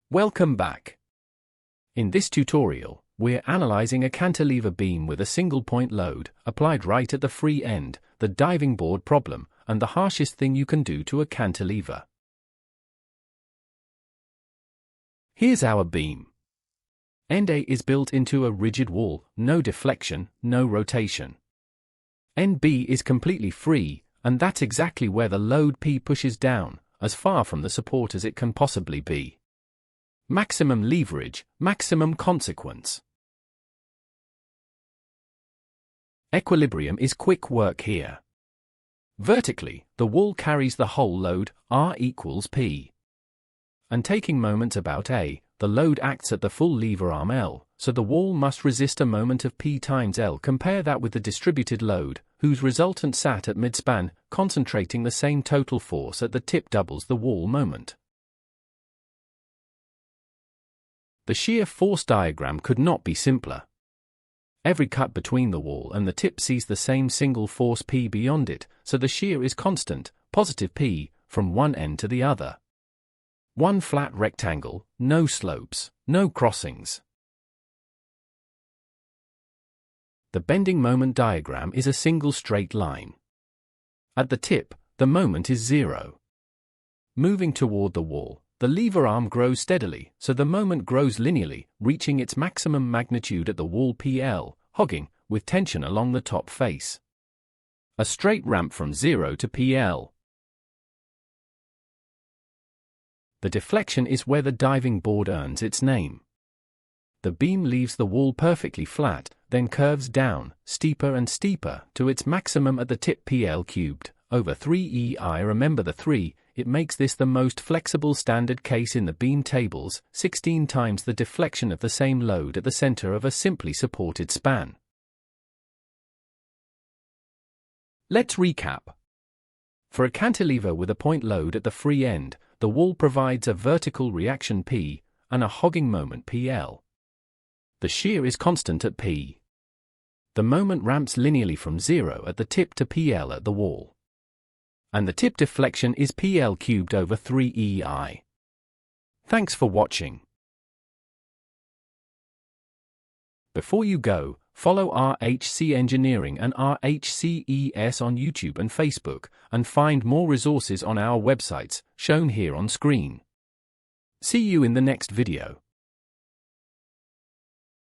Welcome back. In this tutorial, we're analyzing a cantilever beam with a single point load applied right at the free end, the diving board problem, and the harshest thing you can do to a cantilever. Here's our beam. End A is built into a rigid wall, no deflection, no rotation. End B is completely free, and that's exactly where the load P pushes down, as far from the support as it can possibly be. Maximum leverage, maximum consequence. Equilibrium is quick work here. Vertically, the wall carries the whole load, R equals P. And taking moment about A, the load acts at the full lever arm L, so the wall must resist a moment of P times L. Compare that with the distributed load, whose resultant sat at midspan, concentrating the same total force at the tip doubles the wall moment. The shear force diagram could not be simpler. Every cut between the wall and the tip sees the same single force P beyond it, so the shear is constant, positive P, from one end to the other. One flat rectangle, no slopes, no crossings. The bending moment diagram is a single straight line. At the tip, the moment is zero. Moving toward the wall, the lever arm grows steadily, so the moment grows linearly, reaching its maximum magnitude at the wall PL, hogging, with tension along the top face. A straight ramp from 0 to PL. The deflection is where the diving board earns its name. The beam leaves the wall perfectly flat, then curves down, steeper and steeper, to its maximum at the tip PL cubed, over 3EI. Remember the 3, it makes this the most flexible standard case in the beam tables, 16 times the deflection of the same load at the center of a simply supported span. Let's recap. For a cantilever with a point load at the free end, the wall provides a vertical reaction P, and a hogging moment PL. The shear is constant at P. The moment ramps linearly from 0 at the tip to PL at the wall. And the tip deflection is PL cubed over 3EI. Thanks for watching. Before you go, follow RHC Engineering and RHCES on YouTube and Facebook, and find more resources on our websites, shown here on screen. See you in the next video.